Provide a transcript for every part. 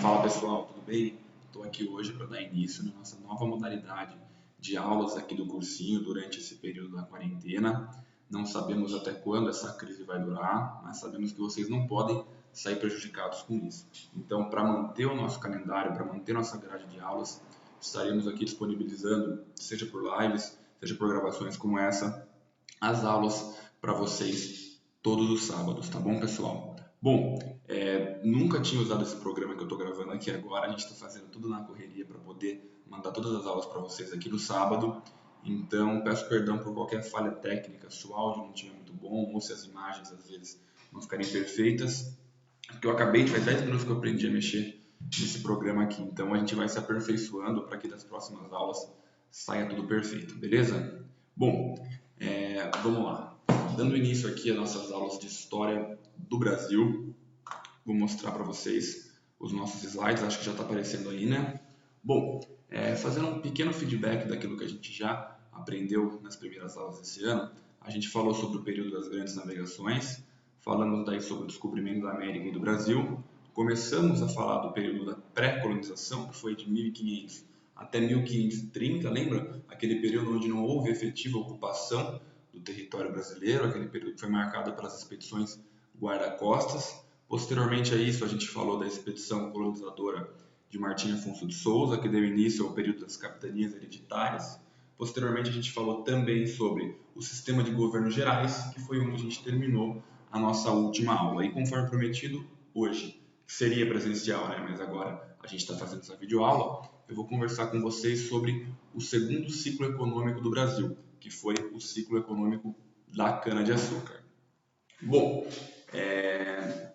Fala pessoal, tudo bem? Estou aqui hoje para dar início na nossa nova modalidade de aulas aqui do cursinho durante esse período da quarentena. Não sabemos até quando essa crise vai durar, mas sabemos que vocês não podem sair prejudicados com isso. Então, para manter o nosso calendário, para manter nossa grade de aulas, estaremos aqui disponibilizando, seja por lives, seja por gravações como essa, as aulas para vocês todos os sábados, tá bom, pessoal? Bom, nunca tinha usado esse programa que eu estou gravando aqui agora. A gente está fazendo tudo na correria para poder mandar todas as aulas para vocês aqui no sábado. Então, peço perdão por qualquer falha técnica, se o áudio não estiver muito bom ou se as imagens às vezes não ficarem perfeitas. Porque eu acabei, faz 10 minutos que eu aprendi a mexer nesse programa aqui. Então, a gente vai se aperfeiçoando para que das próximas aulas saia tudo perfeito, beleza? Bom, vamos lá. Dando início aqui às nossas aulas de História do Brasil, vou mostrar para vocês os nossos slides, acho que já está aparecendo aí, né? Bom, fazendo um pequeno feedback daquilo que a gente já aprendeu nas primeiras aulas desse ano, a gente falou sobre o período das grandes navegações, falamos daí sobre o descobrimento da América e do Brasil, começamos a falar do período da pré-colonização, que foi de 1500 até 1530, lembra? Aquele período onde não houve efetiva ocupação do território brasileiro, aquele período que foi marcado pelas expedições guarda-costas. Posteriormente a isso, a gente falou da expedição colonizadora de Martim Afonso de Souza, que deu início ao período das capitanias hereditárias. Posteriormente, a gente falou também sobre o sistema de governos gerais, que foi onde a gente terminou a nossa última aula. E conforme prometido, hoje seria presencial, né? Mas agora a gente está fazendo essa videoaula. Eu vou conversar com vocês sobre o segundo ciclo econômico do Brasil, que foi o ciclo econômico da cana-de-açúcar. Bom,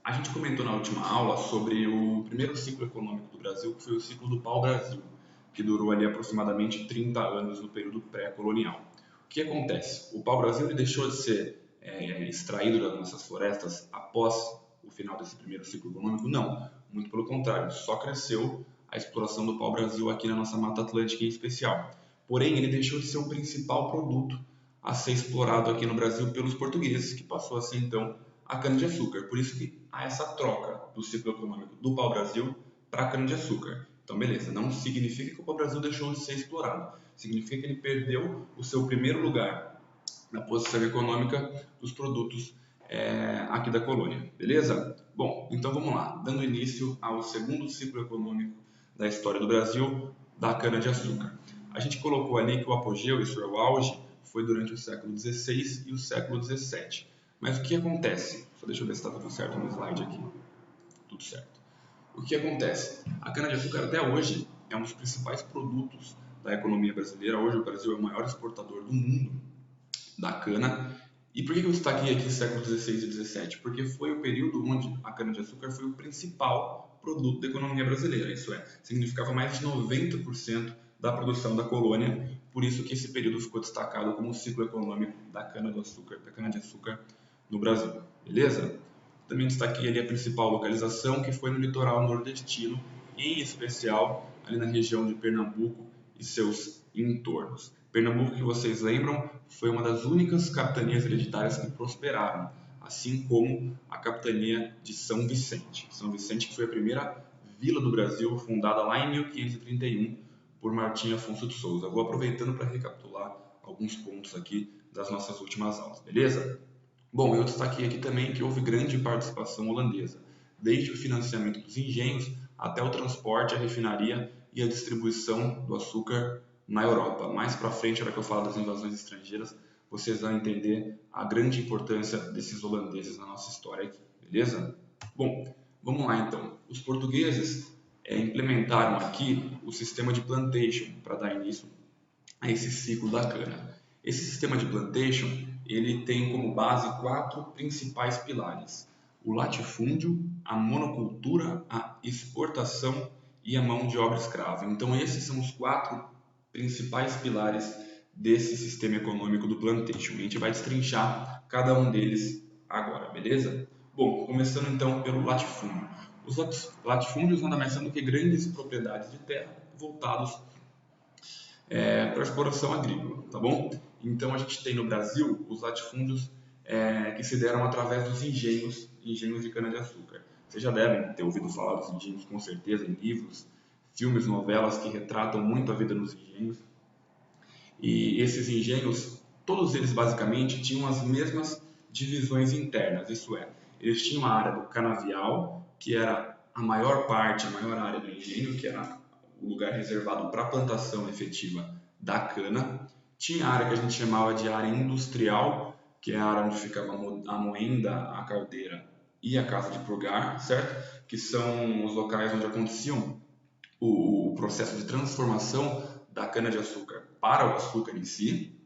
a gente comentou na última aula sobre o primeiro ciclo econômico do Brasil, que foi o ciclo do pau-brasil, que durou ali aproximadamente 30 anos no período pré-colonial. O que acontece? O pau-brasil ele deixou de ser extraído das nossas florestas após o final desse primeiro ciclo econômico? Não, muito pelo contrário, só cresceu a exploração do pau-brasil aqui na nossa Mata Atlântica em especial. Porém, ele deixou de ser o principal produto a ser explorado aqui no Brasil pelos portugueses, que passou a ser então a cana-de-açúcar. Por isso que há essa troca do ciclo econômico do pau-brasil para a cana-de-açúcar. Então, beleza, não significa que o pau-brasil deixou de ser explorado, significa que ele perdeu o seu primeiro lugar na posição econômica dos produtos aqui da colônia, beleza? Bom, então vamos lá, dando início ao segundo ciclo econômico da história do Brasil, da cana-de-açúcar. A gente colocou ali que o apogeu, isso é o auge, foi durante o século XVI e o século XVII. Mas o que acontece? Só deixa eu ver se está tudo certo no slide aqui. Tudo certo. O que acontece? A cana-de-açúcar até hoje é um dos principais produtos da economia brasileira. Hoje o Brasil é o maior exportador do mundo da cana. E por que eu destaquei aqui século XVI e XVII? Porque foi o período onde a cana-de-açúcar foi o principal produto da economia brasileira. Isso significava mais de 90% da produção da colônia. Por isso que esse período ficou destacado como o ciclo econômico da cana-de-açúcar no Brasil, beleza? Também destaquei ali a principal localização, que foi no litoral nordestino, em especial ali na região de Pernambuco e seus entornos. Pernambuco, que vocês lembram, foi uma das únicas capitanias hereditárias que prosperaram, assim como a capitania de São Vicente. São Vicente, que foi a primeira vila do Brasil, fundada lá em 1531 por Martim Afonso de Souza. Vou aproveitando para recapitular alguns pontos aqui das nossas últimas aulas, beleza? Bom, eu destaquei aqui também que houve grande participação holandesa, desde o financiamento dos engenhos até o transporte, a refinaria e a distribuição do açúcar na Europa. Mais para frente, na hora que eu falar das invasões estrangeiras, vocês vão entender a grande importância desses holandeses na nossa história aqui, beleza? Bom, vamos lá então. Os portugueses implementaram aqui o sistema de plantation para dar início a esse ciclo da cana. Esse sistema de plantation ele tem como base 4 principais pilares: o latifúndio, a monocultura, a exportação e a mão de obra escrava. Então esses são os 4 principais pilares desse sistema econômico do plantation. A gente vai destrinchar cada um deles agora, beleza? Bom, começando então pelo latifúndio. Os latifúndios nada mais são do que grandes propriedades de terra voltados para a exploração agrícola, tá bom? Então a gente tem no Brasil os latifúndios que se deram através dos engenhos de cana-de-açúcar. Vocês já devem ter ouvido falar dos engenhos, com certeza, em livros, filmes, novelas que retratam muito a vida nos engenhos. E esses engenhos, todos eles basicamente tinham as mesmas divisões internas, isso é, eles tinham a área do canavial, que era a maior parte, a maior área do engenho, que era o lugar reservado para a plantação efetiva da cana. Tinha a área que a gente chamava de área industrial, que é a área onde ficava a moenda, a caldeira e a casa de purgar, certo? Que são os locais onde aconteciam o processo de transformação da cana-de-açúcar para o açúcar em si.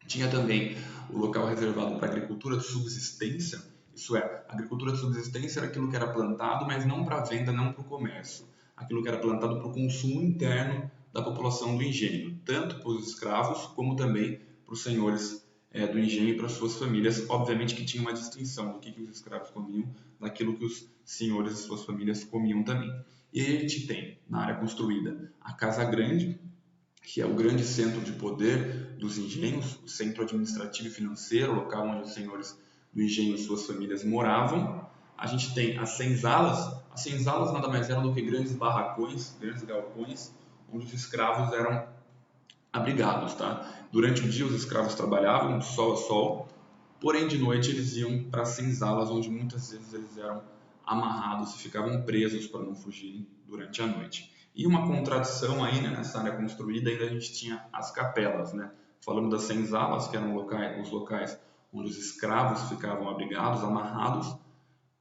Tinha também o local reservado para agricultura de subsistência, isso é, a agricultura de subsistência era aquilo que era plantado, mas não para venda, não para o comércio. Aquilo que era plantado para o consumo interno da população do engenho, tanto para os escravos como também para os senhores do engenho e para suas famílias. Obviamente que tinha uma distinção do que os escravos comiam daquilo que os senhores e suas famílias comiam também. E aí a gente tem, na área construída, a Casa Grande, que é o grande centro de poder dos engenhos, o centro administrativo e financeiro, o local onde os senhores do engenho e suas famílias moravam. A gente tem as senzalas. As senzalas nada mais eram do que grandes barracões, grandes galpões, onde os escravos eram abrigados, tá? Durante o dia os escravos trabalhavam de sol a sol, porém de noite eles iam para as senzalas, onde muitas vezes eles eram amarrados e ficavam presos para não fugirem durante a noite. E uma contradição aí, né, nessa área construída, ainda a gente tinha as capelas, né? Falando das senzalas, que eram os locais onde os escravos ficavam abrigados, amarrados,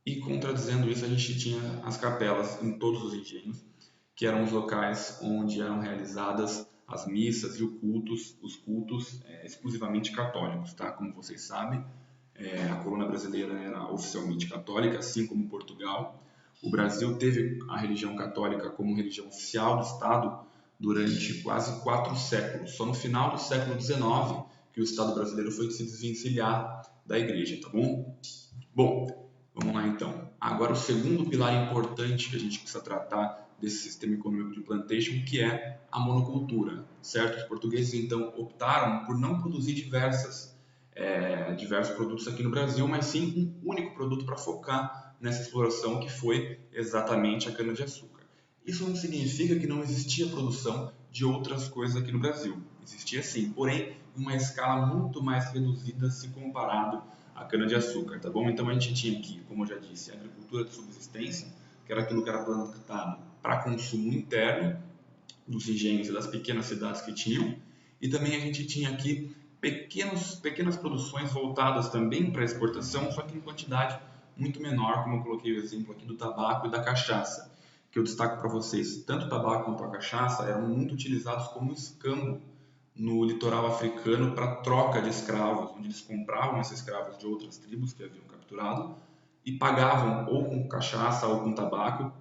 e contradizendo isso a gente tinha as capelas em todos os engenhos, que eram os locais onde eram realizadas as missas e os cultos exclusivamente católicos, tá? Como vocês sabem, a colônia brasileira era oficialmente católica, assim como Portugal. O Brasil teve a religião católica como religião oficial do Estado durante quase 4 séculos. Só no final do século XIX que o Estado brasileiro foi se desvencilhar da igreja, tá bom? Bom, vamos lá então. Agora o segundo pilar importante que a gente precisa tratar desse sistema econômico de plantation, que é a monocultura, certo? Os portugueses então optaram por não produzir diversos produtos aqui no Brasil, mas sim um único produto para focar nessa exploração, que foi exatamente a cana-de-açúcar. Isso não significa que não existia produção de outras coisas aqui no Brasil. Existia sim, porém em uma escala muito mais reduzida se comparado à cana-de-açúcar, tá bom? Então a gente tinha aqui, como eu já disse, a agricultura de subsistência, que era aquilo que era plantado para consumo interno dos engenhos e das pequenas cidades que tinham, e também a gente tinha aqui pequenas produções voltadas também para exportação, só que em quantidade muito menor, como eu coloquei o exemplo aqui do tabaco e da cachaça, que eu destaco para vocês. Tanto o tabaco quanto a cachaça eram muito utilizados como escambo no litoral africano para troca de escravos, onde eles compravam esses escravos de outras tribos que haviam capturado e pagavam ou com cachaça ou com tabaco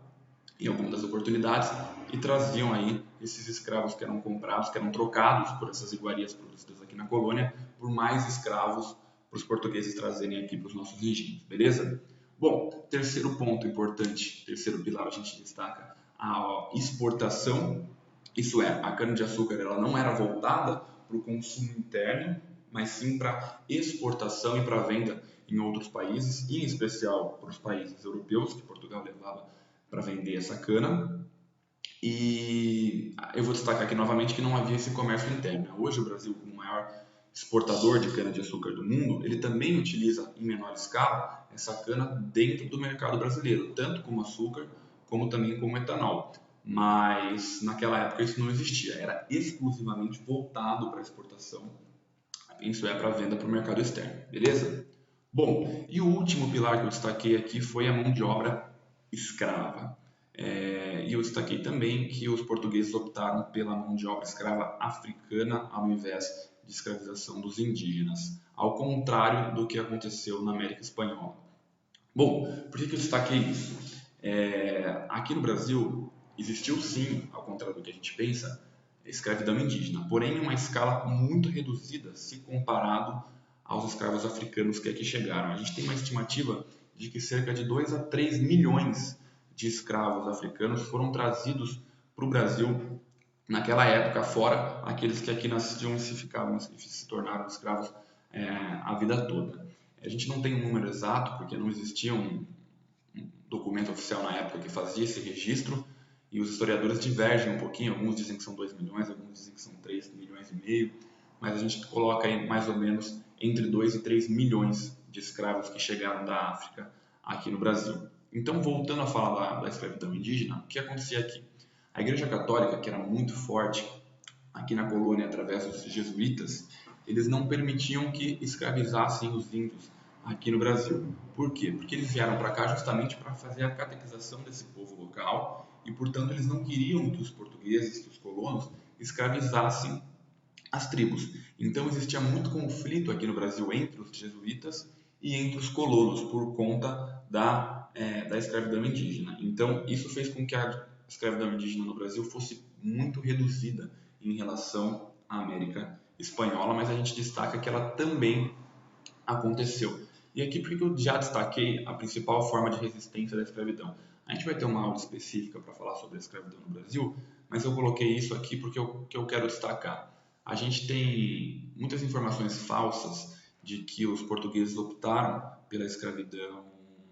em algumas das oportunidades e traziam aí esses escravos que eram comprados, que eram trocados por essas iguarias produzidas aqui na colônia, por mais escravos para os portugueses trazerem aqui para os nossos engenhos, beleza? Bom, terceiro ponto importante, terceiro pilar, a gente destaca a exportação, isso é, a cana-de-açúcar ela não era voltada para o consumo interno, mas sim para exportação e para venda em outros países, em especial para os países europeus, que Portugal levava para vender essa cana. E eu vou destacar aqui novamente que não havia esse comércio interno. Hoje o Brasil, como o maior exportador de cana-de-açúcar do mundo, ele também utiliza em menor escala essa cana dentro do mercado brasileiro, tanto como açúcar, como também como etanol. Mas naquela época isso não existia, era exclusivamente voltado para exportação, isso é, para venda para o mercado externo, beleza? Bom, e o último pilar que eu destaquei aqui foi a mão de obra escrava. E eu destaquei também que os portugueses optaram pela mão de obra escrava africana ao invés de escravização dos indígenas, ao contrário do que aconteceu na América Espanhola. Bom, por que eu destaquei isso? Aqui no Brasil existiu sim, ao contrário do que a gente pensa, escravidão indígena, porém em uma escala muito reduzida se comparado aos escravos africanos que aqui chegaram. A gente tem uma estimativa de que cerca de 2 a 3 milhões de escravos africanos foram trazidos para o Brasil naquela época, fora aqueles que aqui nasciam e se tornaram escravos a vida toda. A gente não tem um número exato, porque não existia documento oficial na época que fazia esse registro, e os historiadores divergem um pouquinho, alguns dizem que são 2 milhões, alguns dizem que são 3 milhões e meio, mas a gente coloca aí mais ou menos entre 2 e 3 milhões de escravos que chegaram da África aqui no Brasil. Então, voltando a falar da escravidão indígena, o que acontecia aqui? A Igreja Católica, que era muito forte aqui na colônia através dos jesuítas, eles não permitiam que escravizassem os índios aqui no Brasil. Por quê? Porque eles vieram para cá justamente para fazer a catequização desse povo local e, portanto, eles não queriam que os portugueses, que os colonos, escravizassem as tribos. Então existia muito conflito aqui no Brasil entre os jesuítas e entre os colonos por conta da escravidão indígena. Então isso fez com que a escravidão indígena no Brasil fosse muito reduzida em relação à América Espanhola, mas a gente destaca que ela também aconteceu. E aqui porque eu já destaquei a principal forma de resistência da escravidão. A gente vai ter uma aula específica para falar sobre a escravidão no Brasil, mas eu coloquei isso aqui porque eu quero destacar. A gente tem muitas informações falsas de que os portugueses optaram pela escravidão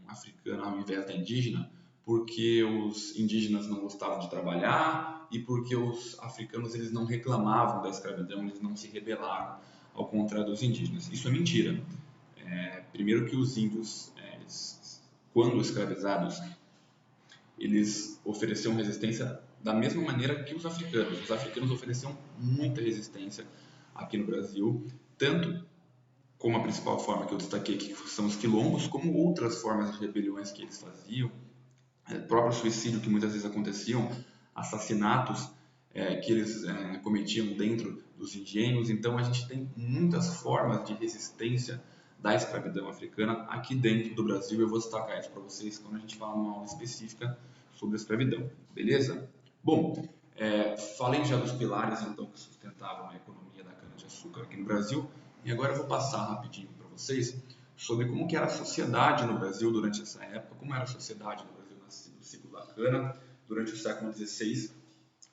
africana ao invés da indígena, porque os indígenas não gostavam de trabalhar e porque os africanos eles não reclamavam da escravidão, eles não se rebelaram, ao contrário dos indígenas. Isso é mentira. Primeiro que os índios, quando escravizados, eles ofereciam resistência da mesma maneira que os africanos. Os africanos ofereciam muita resistência aqui no Brasil, tanto como a principal forma que eu destaquei, que são os quilombos, como outras formas de rebeliões que eles faziam, próprio suicídio que muitas vezes aconteciam, assassinatos que eles cometiam dentro dos engenhos. Então a gente tem muitas formas de resistência da escravidão africana aqui dentro do Brasil. Eu vou destacar isso para vocês quando a gente falar numa aula específica sobre a escravidão, beleza? Bom, falei já dos pilares então que sustentavam a economia da cana-de-açúcar aqui no Brasil, e agora eu vou passar rapidinho para vocês sobre como que era a sociedade no Brasil durante essa época, como era a sociedade no Brasil no ciclo da cana durante o século XVI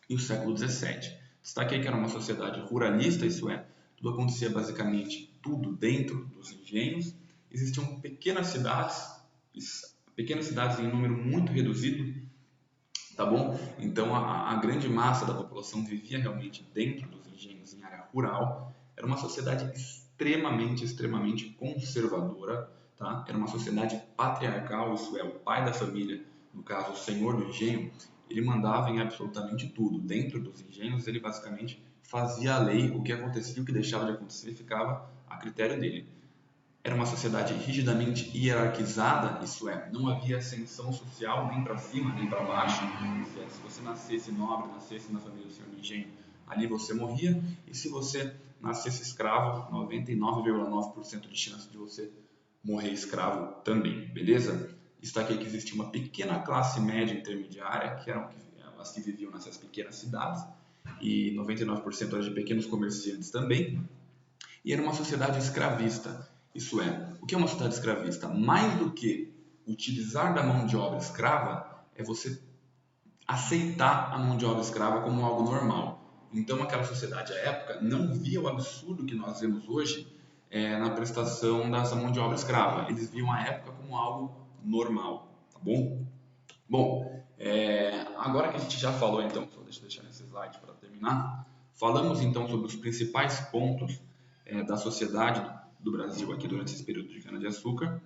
e o século XVII. Destaquei que era uma sociedade ruralista, isso é, tudo acontecia basicamente tudo dentro dos engenhos. Existiam pequenas cidades em número muito reduzido, tá bom? Então a grande massa da população vivia realmente dentro dos engenhos em área rural. Era uma sociedade extremamente conservadora, tá? Era uma sociedade patriarcal, isso é, o pai da família, no caso o senhor do engenho, ele mandava em absolutamente tudo. Dentro dos engenhos ele basicamente fazia a lei, o que acontecia, o que deixava de acontecer ficava a critério dele. Era uma sociedade rigidamente hierarquizada, isso é, não havia ascensão social nem para cima nem para baixo. Se você nascesse nobre, nascesse na família do senhor do engenho, ali você morria, e se você nascesse escravo, 99,9% de chance de você morrer escravo também, beleza? Destaquei que existia uma pequena classe média intermediária, que eram as que viviam nessas pequenas cidades, e 99% eram de pequenos comerciantes também, e era uma sociedade escravista. Isso é, o que é uma sociedade escravista? Mais do que utilizar da mão de obra escrava, é você aceitar a mão de obra escrava como algo normal. Então, aquela sociedade à época não via o absurdo que nós vemos hoje na prestação dessa mão de obra escrava. Eles viam a época como algo normal, tá bom? Bom, agora que a gente já falou, então, só deixa eu deixar nesse slide para terminar, falamos então sobre os principais pontos da sociedade do Brasil aqui durante esse período de cana-de-açúcar.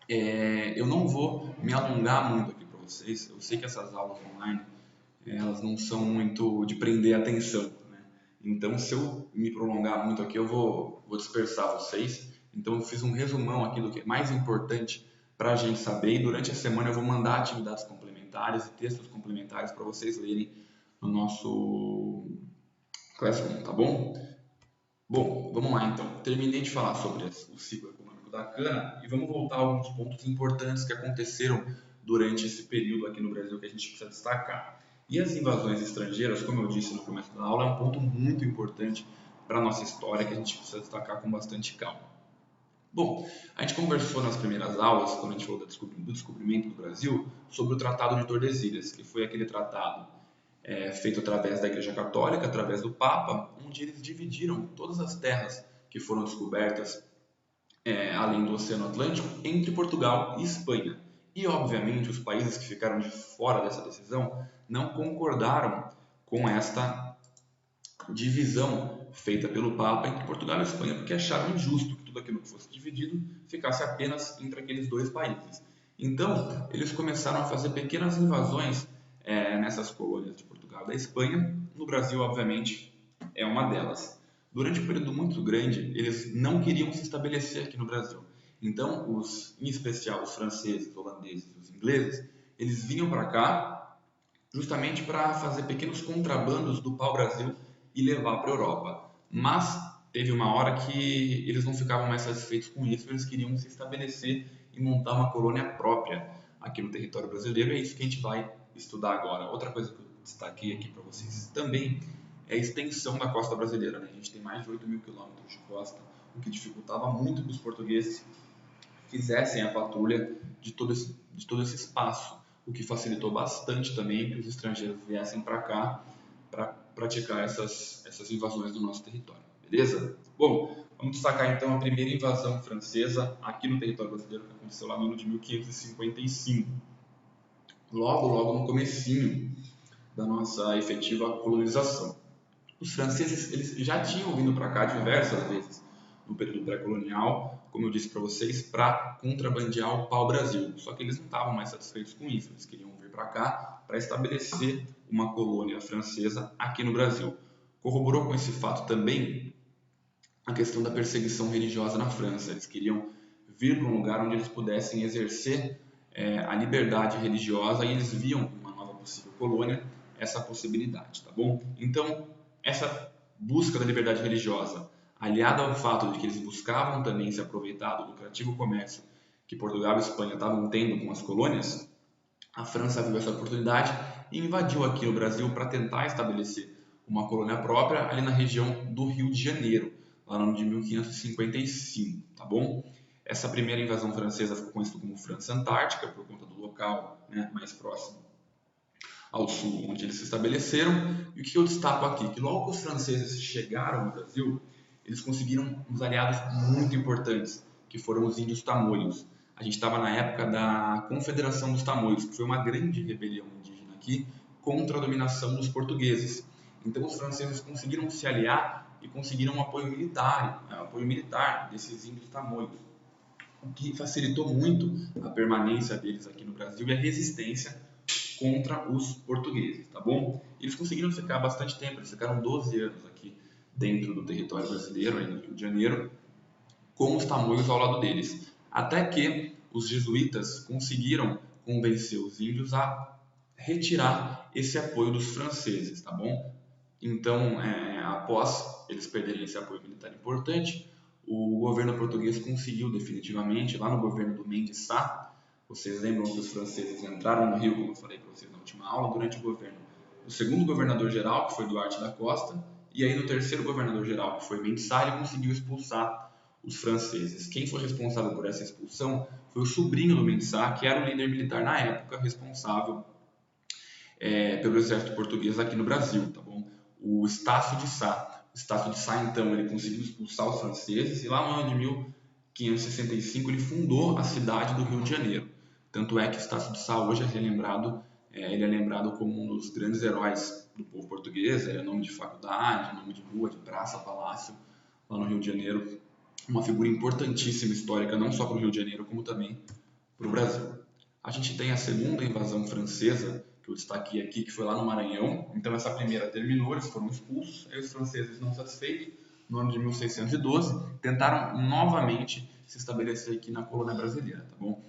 Eu não vou me alongar muito aqui para vocês, eu sei que essas aulas online elas não são muito de prender a atenção, né? Então, se eu me prolongar muito aqui, eu vou dispersar vocês. Então, eu fiz um resumão aqui do que é mais importante para a gente saber, e durante a semana eu vou mandar atividades complementares e textos complementares para vocês lerem no nosso Classroom, tá bom? Bom, vamos lá então. Terminei de falar sobre o ciclo econômico da cana e vamos voltar a alguns pontos importantes que aconteceram durante esse período aqui no Brasil que a gente precisa destacar. E as invasões estrangeiras, como eu disse no começo da aula, é um ponto muito importante para a nossa história que a gente precisa destacar com bastante calma. Bom, a gente conversou nas primeiras aulas, quando a gente falou do descobrimento do Brasil, sobre o Tratado de Tordesilhas, que foi aquele tratado feito através da Igreja Católica, através do Papa, onde eles dividiram todas as terras que foram descobertas além do Oceano Atlântico entre Portugal e Espanha. E, obviamente, os países que ficaram de fora dessa decisão não concordaram com esta divisão feita pelo Papa entre Portugal e Espanha, porque acharam injusto que tudo aquilo que fosse dividido ficasse apenas entre aqueles dois países. Então, eles começaram a fazer pequenas invasões nessas colônias de Portugal e da Espanha. No Brasil, obviamente, é uma delas. Durante um período muito grande, eles não queriam se estabelecer aqui no Brasil. Então, em especial os franceses, holandeses e os ingleses, eles vinham para cá justamente para fazer pequenos contrabandos do pau-brasil e levar para a Europa. Mas teve uma hora que eles não ficavam mais satisfeitos com isso, eles queriam se estabelecer e montar uma colônia própria aqui no território brasileiro, e é isso que a gente vai estudar agora. Outra coisa que eu destaquei aqui para vocês também é a extensão da costa brasileira, né? A gente tem mais de 8.000 quilômetros de costa, o que dificultava muito que os portugueses fizessem a patrulha de todo esse espaço, o que facilitou bastante também que os estrangeiros viessem para cá para praticar essas invasões do nosso território, beleza? Bom, vamos destacar então a primeira invasão francesa aqui no território brasileiro, que aconteceu lá no ano de 1555, logo no comecinho da nossa efetiva colonização. Os franceses eles já tinham vindo para cá diversas vezes no período pré-colonial, como eu disse para vocês, para contrabandear o pau-brasil. Só que eles não estavam mais satisfeitos com isso, eles queriam vir para cá para estabelecer uma colônia francesa aqui no Brasil. Corroborou com esse fato também a questão da perseguição religiosa na França. Eles queriam vir para um lugar onde eles pudessem exercer a liberdade religiosa e eles viam uma nova possível colônia essa possibilidade, tá bom? Então, essa busca da liberdade religiosa, aliada ao fato de que eles buscavam também se aproveitar do lucrativo comércio que Portugal e Espanha estavam tendo com as colônias, a França viu essa oportunidade e invadiu aqui o Brasil para tentar estabelecer uma colônia própria ali na região do Rio de Janeiro, lá no ano de 1555, tá bom? Essa primeira invasão francesa ficou conhecida como França Antártica, por conta do local, né, mais próximo ao sul, onde eles se estabeleceram. E o que eu destaco aqui? Que logo que os franceses chegaram no Brasil, eles conseguiram uns aliados muito importantes, que foram os índios tamoios. A gente estava na época da Confederação dos Tamoios, que foi uma grande rebelião indígena aqui contra a dominação dos portugueses. Então os franceses conseguiram se aliar e conseguiram um apoio militar desses índios tamoios, o que facilitou muito a permanência deles aqui no Brasil e a resistência contra os portugueses, tá bom? Eles conseguiram ficar bastante tempo, eles ficaram 12 anos aqui dentro do território brasileiro, aí no Rio de Janeiro, com os tamoios ao lado deles, até que os jesuítas conseguiram convencer os índios a retirar esse apoio dos franceses, tá bom? Então, após eles perderem esse apoio militar importante, o governo português conseguiu definitivamente, lá no governo do Mendes Sá, vocês lembram que os franceses entraram no Rio, como eu falei para vocês na última aula, durante o governo do segundo governador-geral, que foi Duarte da Costa, e aí no terceiro governador-geral, que foi Mendes Sá, ele conseguiu expulsar os franceses. Quem foi responsável por essa expulsão foi o sobrinho do Mendes Sá, que era o líder militar na época, responsável pelo exército português aqui no Brasil, tá bom? O Estácio de Sá. O Estácio de Sá, então, ele conseguiu expulsar os franceses e lá no ano de 1565 ele fundou a cidade do Rio de Janeiro. Tanto é que Estácio de Sá hoje ele é lembrado como um dos grandes heróis do povo português, ele é nome de faculdade, nome de rua, de praça, palácio, lá no Rio de Janeiro. Uma figura importantíssima histórica, não só para o Rio de Janeiro, como também para o Brasil. A gente tem a segunda invasão francesa, que eu destaquei aqui, que foi lá no Maranhão. Então essa primeira terminou, eles foram expulsos, aí os franceses não satisfeitos, no ano de 1612, tentaram novamente se estabelecer aqui na colônia brasileira, tá bom?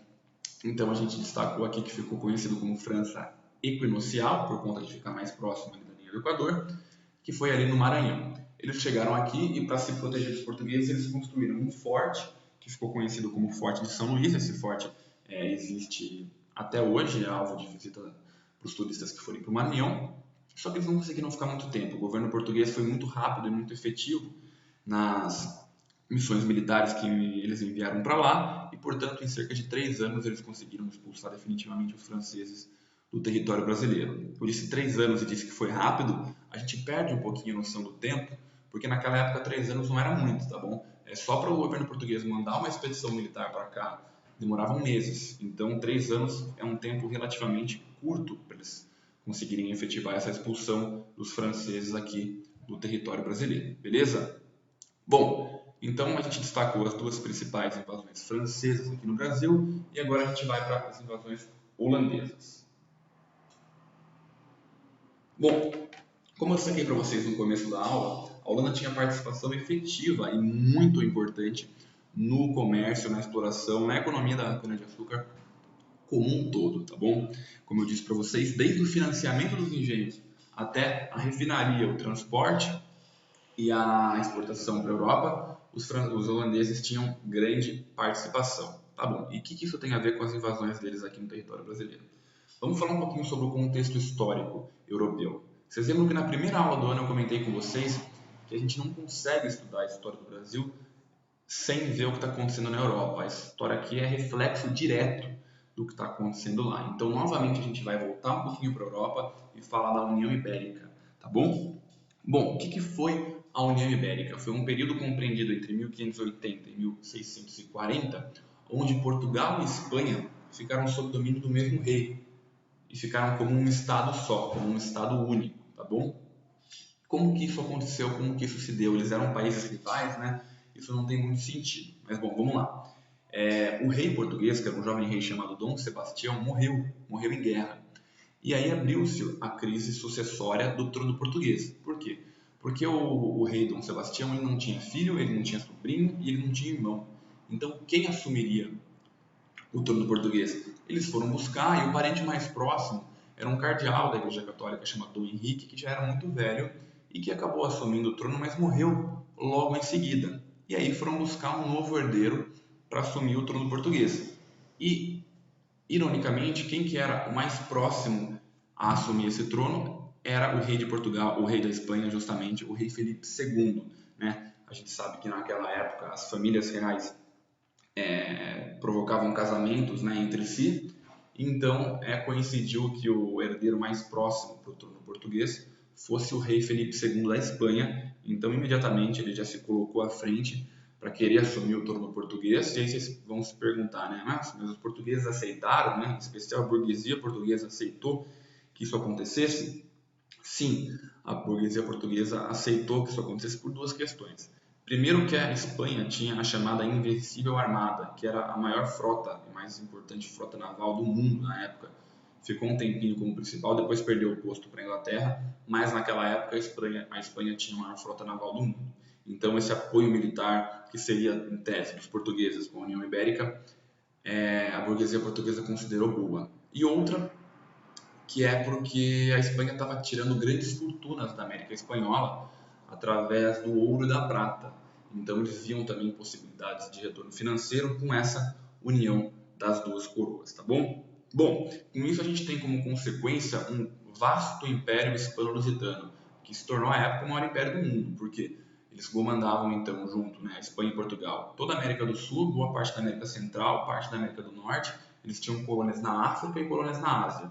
Então a gente destacou aqui que ficou conhecido como França Equinocial, por conta de ficar mais próximo ali da linha do Equador, que foi ali no Maranhão. Eles chegaram aqui e para se proteger dos portugueses, eles construíram um forte, que ficou conhecido como Forte de São Luís. Esse forte existe até hoje, é alvo de visita para os turistas que forem para o Maranhão, só que eles não conseguiram ficar muito tempo. O governo português foi muito rápido e muito efetivo nas missões militares que eles enviaram para lá e, portanto, em cerca de 3 anos eles conseguiram expulsar definitivamente os franceses do território brasileiro. Eu disse 3 anos e disse que foi rápido, a gente perde um pouquinho a noção do tempo, porque naquela época 3 anos não era muito, tá bom? É só para o governo português mandar uma expedição militar para cá demoravam meses. Então, 3 anos é um tempo relativamente curto para eles conseguirem efetivar essa expulsão dos franceses aqui do território brasileiro. Beleza? Bom, então a gente destacou as duas principais invasões francesas aqui no Brasil e agora a gente vai para as invasões holandesas. Bom, como eu destaquei para vocês no começo da aula, a Holanda tinha participação efetiva e muito importante no comércio, na exploração, na economia da cana-de-açúcar como um todo, tá bom? Como eu disse para vocês, desde o financiamento dos engenhos até a refinaria, o transporte e a exportação para a Europa, os holandeses tinham grande participação, tá bom? E o que isso tem a ver com as invasões deles aqui no território brasileiro? Vamos falar um pouquinho sobre o contexto histórico europeu. Vocês lembram que na primeira aula do ano eu comentei com vocês que a gente não consegue estudar a história do Brasil sem ver o que está acontecendo na Europa. A história aqui é reflexo direto do que está acontecendo lá. Então, novamente, a gente vai voltar um pouquinho para a Europa e falar da União Ibérica, tá bom? Bom, o que foi a União Ibérica? Foi um período compreendido entre 1580 e 1640, onde Portugal e Espanha ficaram sob domínio do mesmo rei e ficaram como um estado só, como um estado único, tá bom? Como que isso aconteceu? Como que isso se deu? Eles eram países rivais, né? Isso não tem muito sentido. Mas bom, vamos lá. O rei português, que era um jovem rei chamado Dom Sebastião, morreu em guerra. E aí abriu-se a crise sucessória do trono português. Por quê? Porque o rei Dom Sebastião ele não tinha filho, ele não tinha sobrinho e ele não tinha irmão. Então, quem assumiria o trono português? Eles foram buscar e o parente mais próximo era um cardeal da Igreja Católica chamado Dom Henrique, que já era muito velho e que acabou assumindo o trono, mas morreu logo em seguida. E aí foram buscar um novo herdeiro para assumir o trono português. E, ironicamente, quem que era o mais próximo a assumir esse trono era o rei de Portugal, o rei da Espanha, justamente, o rei Felipe II. Né? A gente sabe que naquela época as famílias reais provocavam casamentos, né, entre si, então coincidiu que o herdeiro mais próximo para o trono português fosse o rei Felipe II da Espanha, então imediatamente ele já se colocou à frente para querer assumir o trono português. E aí vocês vão se perguntar, né, mas os portugueses aceitaram, né, em especial a burguesia portuguesa aceitou que isso acontecesse? Sim, a burguesia portuguesa aceitou que isso acontecesse por duas questões. Primeiro, que a Espanha tinha a chamada Invencível Armada, que era a maior frota e mais importante frota naval do mundo na época. Ficou um tempinho como principal, depois perdeu o posto para a Inglaterra, mas naquela época a Espanha tinha a maior frota naval do mundo. Então, esse apoio militar, que seria, em tese, dos portugueses com a União Ibérica, a burguesia portuguesa considerou boa. E outra, que é porque a Espanha estava tirando grandes fortunas da América Espanhola através do ouro e da prata. Então eles viam também possibilidades de retorno financeiro com essa união das duas coroas, tá bom? Bom, com isso a gente tem como consequência um vasto império hispano-lusitano, que se tornou à época o maior império do mundo, porque eles comandavam então junto, né, a Espanha e Portugal, toda a América do Sul, boa parte da América Central, parte da América do Norte, eles tinham colônias na África e colônias na Ásia,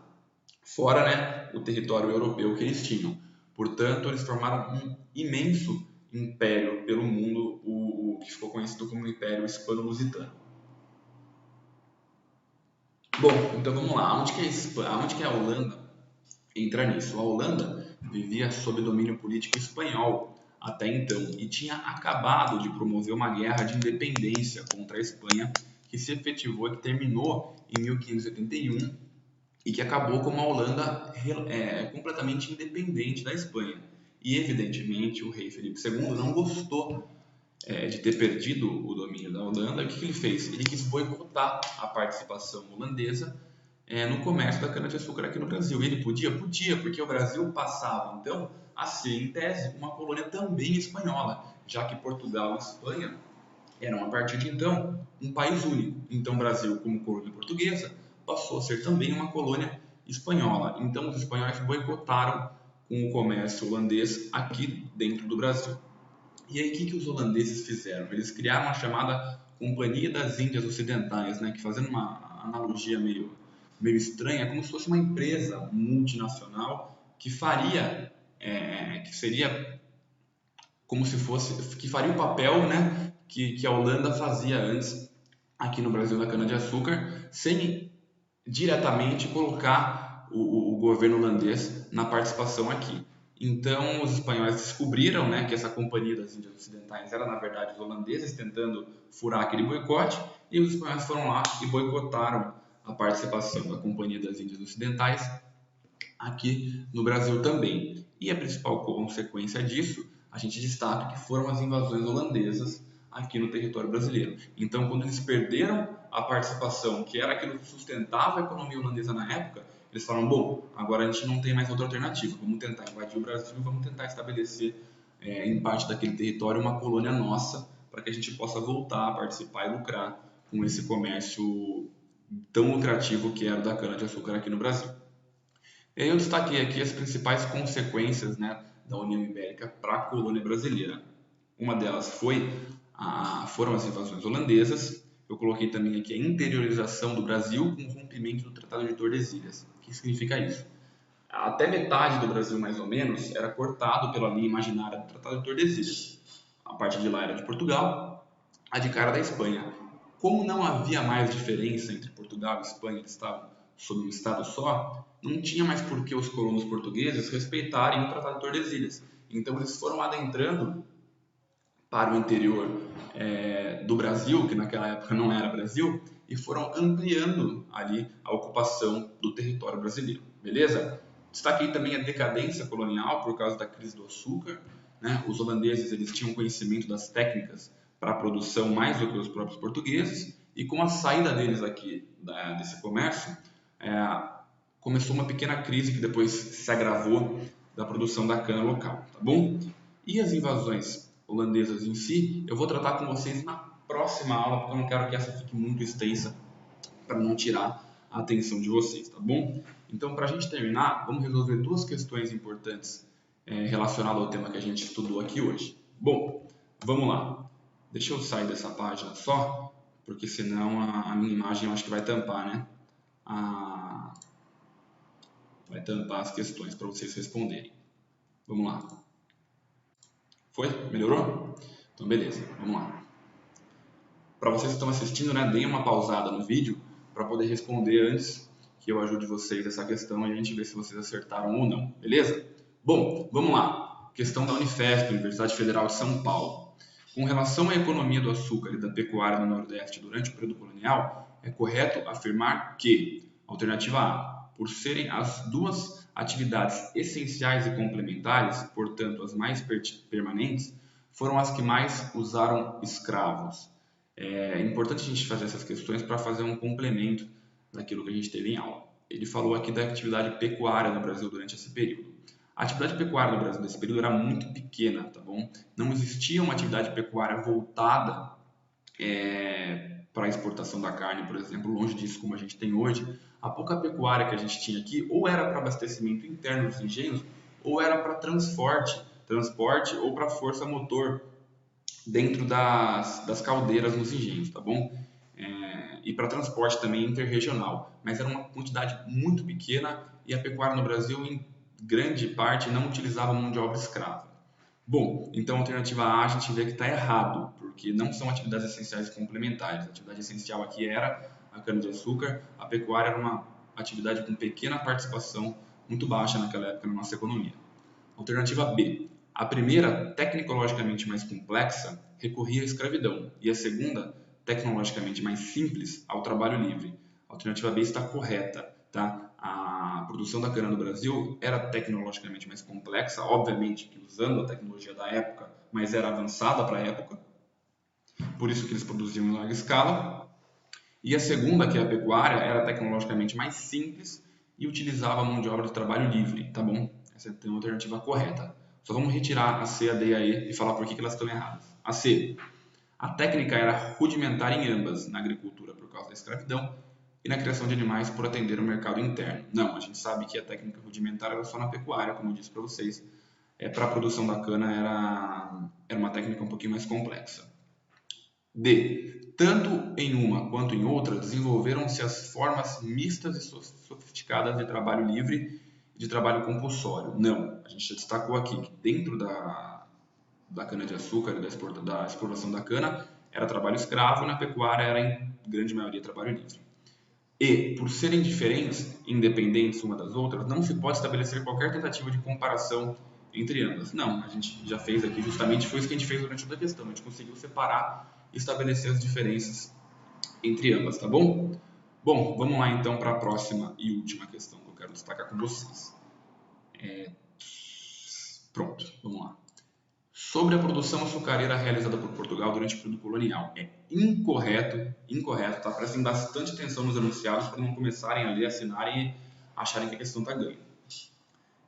fora, né, o território europeu que eles tinham. Portanto, eles formaram um imenso império pelo mundo, o que ficou conhecido como Império Hispano-Lusitano. Bom, então vamos lá. Onde que a Holanda entra nisso? A Holanda vivia sob domínio político espanhol até então e tinha acabado de promover uma guerra de independência contra a Espanha que se efetivou e que terminou em 1581 e que acabou com uma Holanda completamente independente da Espanha. E, evidentemente, o rei Felipe II não gostou de ter perdido o domínio da Holanda. O que ele fez? Ele quis boicotar a participação holandesa no comércio da cana-de-açúcar aqui no Brasil. E ele podia? Podia, porque o Brasil passava, então, a ser, em tese, uma colônia também espanhola, já que Portugal e Espanha eram, a partir de então, um país único. Então, o Brasil, como colônia portuguesa, passou a ser também uma colônia espanhola. Então, os espanhóis boicotaram com o comércio holandês aqui dentro do Brasil. E aí, o que os holandeses fizeram? Eles criaram a chamada Companhia das Índias Ocidentais, né? Que, fazendo uma analogia meio estranha, é como se fosse uma empresa multinacional que que seria como se fosse, que faria o papel, né, que a Holanda fazia antes aqui no Brasil da cana-de-açúcar, sem diretamente colocar o governo holandês na participação aqui. Então, os espanhóis descobriram, né, que essa Companhia das Índias Ocidentais era, na verdade, os holandeses tentando furar aquele boicote, e os espanhóis foram lá e boicotaram a participação da Companhia das Índias Ocidentais aqui no Brasil também. E a principal consequência disso, a gente destaca que foram as invasões holandesas aqui no território brasileiro. Então, quando eles perderam a participação, que era aquilo que sustentava a economia holandesa na época, eles falaram, bom, agora a gente não tem mais outra alternativa, vamos tentar invadir o Brasil, vamos tentar estabelecer em parte daquele território uma colônia nossa, para que a gente possa voltar a participar e lucrar com esse comércio tão lucrativo que era da cana-de-açúcar aqui no Brasil. E aí eu destaquei aqui as principais consequências, né, da União Ibérica para a colônia brasileira. Uma delas foram as invasões holandesas. Eu coloquei também aqui a interiorização do Brasil com o rompimento do Tratado de Tordesilhas. O que significa isso? Até metade do Brasil, mais ou menos, era cortado pela linha imaginária do Tratado de Tordesilhas. A parte de lá era de Portugal, a de cá era da Espanha. Como não havia mais diferença entre Portugal e Espanha, eles estavam sob um estado só, não tinha mais por que os colonos portugueses respeitarem o Tratado de Tordesilhas. Então eles foram adentrando para o interior do Brasil, que naquela época não era Brasil, e foram ampliando ali a ocupação do território brasileiro. Beleza? Destaquei também a decadência colonial por causa da crise do açúcar. Né? Os holandeses eles tinham conhecimento das técnicas para a produção mais do que os próprios portugueses, e com a saída deles aqui desse comércio, começou uma pequena crise que depois se agravou da produção da cana local, tá bom? E as invasões holandesas em si, eu vou tratar com vocês na próxima aula, porque eu não quero que essa fique muito extensa para não tirar a atenção de vocês, tá bom? Então, para a gente terminar, vamos resolver duas questões importantes relacionadas ao tema que a gente estudou aqui hoje. Bom, vamos lá. Deixa eu sair dessa página só, porque senão a minha imagem eu acho que vai tampar, né? Vai tampar as questões para vocês responderem. Vamos lá. Foi? Melhorou? Então, beleza. Vamos lá. Para vocês que estão assistindo, né, deem uma pausada no vídeo para poder responder antes que eu ajude vocês essa questão e a gente vê se vocês acertaram ou não. Beleza? Bom, vamos lá. Questão da Unifesp, Universidade Federal de São Paulo. Com relação à economia do açúcar e da pecuária no Nordeste durante o período colonial, é correto afirmar que, alternativa A, por serem as duas atividades essenciais e complementares, portanto as mais permanentes, foram as que mais usaram escravos. É importante a gente fazer essas questões para fazer um complemento daquilo que a gente teve em aula. Ele falou aqui da atividade pecuária no Brasil durante esse período. A atividade pecuária no Brasil nesse período era muito pequena, tá bom? Não existia uma atividade pecuária voltada para a exportação da carne, por exemplo, longe disso como a gente tem hoje. A pouca pecuária que a gente tinha aqui ou era para abastecimento interno dos engenhos ou era para transporte ou para força motor dentro das caldeiras nos engenhos, tá bom? E para transporte também interregional, mas era uma quantidade muito pequena e a pecuária no Brasil, em grande parte, não utilizava mão de obra escrava. Bom, então a alternativa A a gente vê que está errado, porque não são atividades essenciais e complementares. A atividade essencial aqui era a cana-de-açúcar, a pecuária era uma atividade com pequena participação, muito baixa naquela época na nossa economia. Alternativa B. A primeira, tecnologicamente mais complexa, recorria à escravidão, e a segunda, tecnologicamente mais simples, ao trabalho livre. A alternativa B está correta, tá? A produção da cana no Brasil era tecnologicamente mais complexa, obviamente que usando a tecnologia da época, mas era avançada para a época, por isso que eles produziam em larga escala. E a segunda, que é a pecuária, era tecnologicamente mais simples e utilizava a mão de obra de trabalho livre, tá bom? Essa é a alternativa correta. Só vamos retirar a C, a D e a E e falar por que elas estão erradas. A C. A técnica era rudimentar em ambas, na agricultura por causa da escravidão e na criação de animais por atender o mercado interno. Não, a gente sabe que a técnica rudimentar era só na pecuária, como eu disse para vocês. Para a produção da cana era uma técnica um pouquinho mais complexa. D. Tanto em uma quanto em outra, desenvolveram-se as formas mistas e sofisticadas de trabalho livre e de trabalho compulsório. Não, a gente já destacou aqui que dentro da cana-de-açúcar e da exploração da cana, era trabalho escravo e na pecuária era, em grande maioria, trabalho livre. E, por serem diferentes, independentes uma das outras, não se pode estabelecer qualquer tentativa de comparação entre ambas. Não, a gente já fez aqui, justamente foi isso que a gente fez durante toda a questão. A gente conseguiu separar e estabelecer as diferenças entre ambas, tá bom? Bom, vamos lá então para a próxima e última questão que eu quero destacar com vocês. Pronto, vamos lá. Sobre a produção açucareira realizada por Portugal durante o período colonial. É incorreto, tá? Prestem bastante atenção nos enunciados para não começarem a ler, assinarem e acharem que a questão está ganha.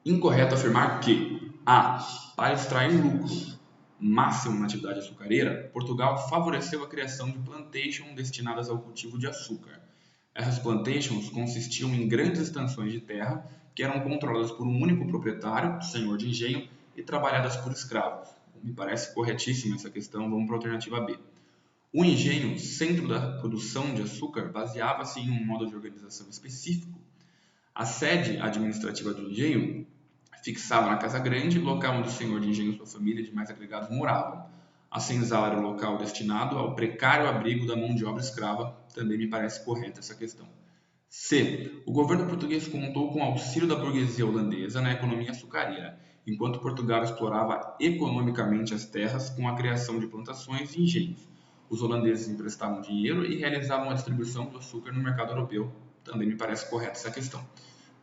Incorreto afirmar que a. Para extrair lucro máximo na atividade açucareira, Portugal favoreceu a criação de plantations destinadas ao cultivo de açúcar. Essas plantations consistiam em grandes extensões de terra que eram controladas por um único proprietário, senhor de engenho, e trabalhadas por escravos. Me parece corretíssima essa questão, vamos para a alternativa B. O engenho, centro da produção de açúcar, baseava-se em um modo de organização específico. A sede administrativa do engenho fixava na Casa Grande, local onde o senhor de engenho e sua família de mais agregados moravam. A senzala era o local destinado ao precário abrigo da mão de obra escrava. Também me parece correta essa questão. C. O governo português contou com o auxílio da burguesia holandesa na economia açucareira, enquanto Portugal explorava economicamente as terras com a criação de plantações e engenhos. Os holandeses emprestavam dinheiro e realizavam a distribuição do açúcar no mercado europeu. Também me parece correta essa questão.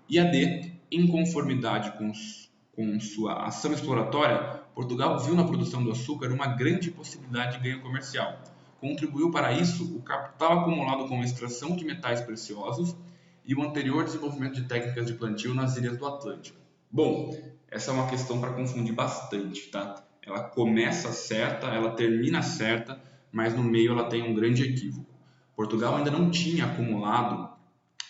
E a D. Em conformidade com sua ação exploratória, Portugal viu na produção do açúcar uma grande possibilidade de ganho comercial. Contribuiu para isso o capital acumulado com a extração de metais preciosos e o anterior desenvolvimento de técnicas de plantio nas ilhas do Atlântico. Bom, essa é uma questão para confundir bastante, tá? Ela começa certa, ela termina certa, mas no meio ela tem um grande equívoco. Portugal ainda não tinha acumulado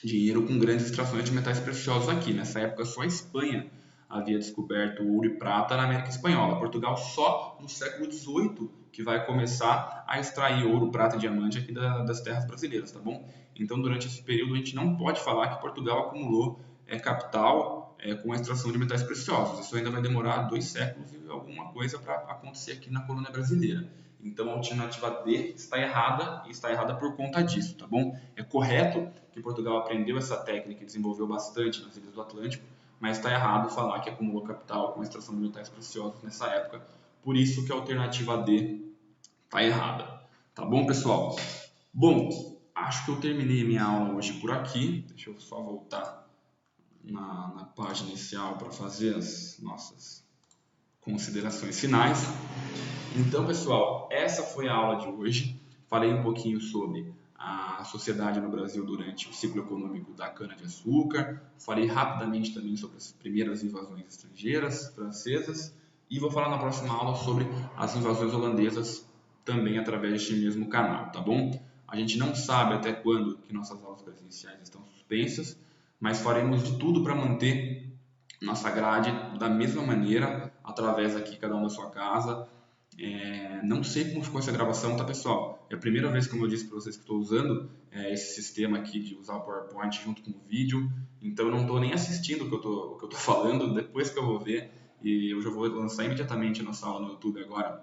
dinheiro com grandes extrações de metais preciosos aqui. Nessa época, só a Espanha havia descoberto ouro e prata na América Espanhola. Portugal só no século XVIII que vai começar a extrair ouro, prata e diamante aqui das terras brasileiras, tá bom? Então, durante esse período, a gente não pode falar que Portugal acumulou capital com a extração de metais preciosos. Isso ainda vai demorar 2 séculos e alguma coisa para acontecer aqui na colônia brasileira. Então, a alternativa D está errada e está errada por conta disso, tá bom? É correto que Portugal aprendeu essa técnica e desenvolveu bastante nas ilhas do Atlântico, mas está errado falar que acumulou capital com a extração de metais preciosos nessa época. Por isso que a alternativa D está errada. Tá bom, pessoal? Bom, acho que eu terminei minha aula hoje por aqui. Deixa eu só voltar na página inicial para fazer as nossas considerações finais. Então, pessoal, essa foi a aula de hoje. Falei um pouquinho sobre a sociedade no Brasil durante o ciclo econômico da cana-de-açúcar. Falei rapidamente também sobre as primeiras invasões estrangeiras, francesas. E vou falar na próxima aula sobre as invasões holandesas, também através deste mesmo canal, tá bom? A gente não sabe até quando que nossas aulas presenciais estão suspensas, mas faremos de tudo para manter nossa grade da mesma maneira, através aqui, cada um da sua casa. Não sei como ficou essa gravação, tá, pessoal? É a primeira vez, como eu disse para vocês, que estou usando esse sistema aqui de usar o PowerPoint junto com o vídeo, então eu não estou nem assistindo o que eu tô falando, depois que eu vou ver, e eu já vou lançar imediatamente a nossa aula no YouTube agora,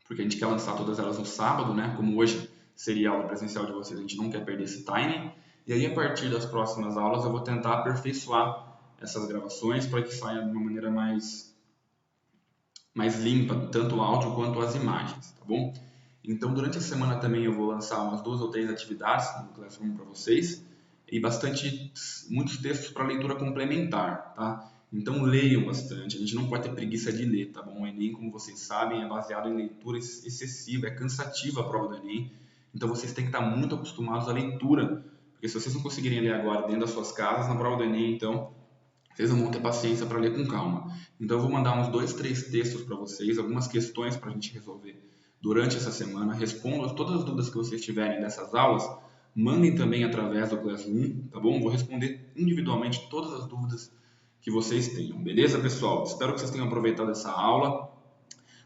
porque a gente quer lançar todas elas no sábado, né? Como hoje seria a aula presencial de vocês, a gente não quer perder esse timing, e aí a partir das próximas aulas eu vou tentar aperfeiçoar essas gravações para que saia de uma maneira mais limpa, tanto o áudio quanto as imagens, tá bom? Então, durante a semana também eu vou lançar umas 2 ou 3 atividades no Classroom para vocês e muitos textos para leitura complementar, tá? Então, leiam bastante, a gente não pode ter preguiça de ler, tá bom? O Enem, como vocês sabem, é baseado em leitura excessiva, é cansativa a prova do Enem, então vocês têm que estar muito acostumados à leitura, porque se vocês não conseguirem ler agora dentro das suas casas, na prova do Enem, então, vocês não vão ter paciência para ler com calma. Então eu vou mandar uns 2, 3 textos para vocês, algumas questões para a gente resolver durante essa semana. Respondam todas as dúvidas que vocês tiverem dessas aulas. Mandem também através do Classroom, tá bom? Vou responder individualmente todas as dúvidas que vocês tenham. Beleza, pessoal? Espero que vocês tenham aproveitado essa aula.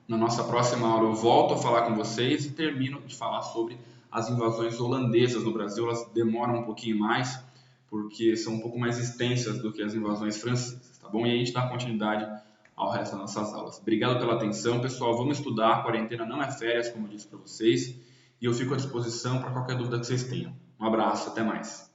Na nossa próxima aula eu volto a falar com vocês e termino de falar sobre as invasões holandesas no Brasil. Elas demoram um pouquinho mais, porque são um pouco mais extensas do que as invasões francesas, tá bom? E aí a gente dá continuidade ao resto das nossas aulas. Obrigado pela atenção, pessoal. Vamos estudar, a quarentena não é férias, como eu disse para vocês. e eu fico à disposição para qualquer dúvida que vocês tenham. Um abraço, até mais.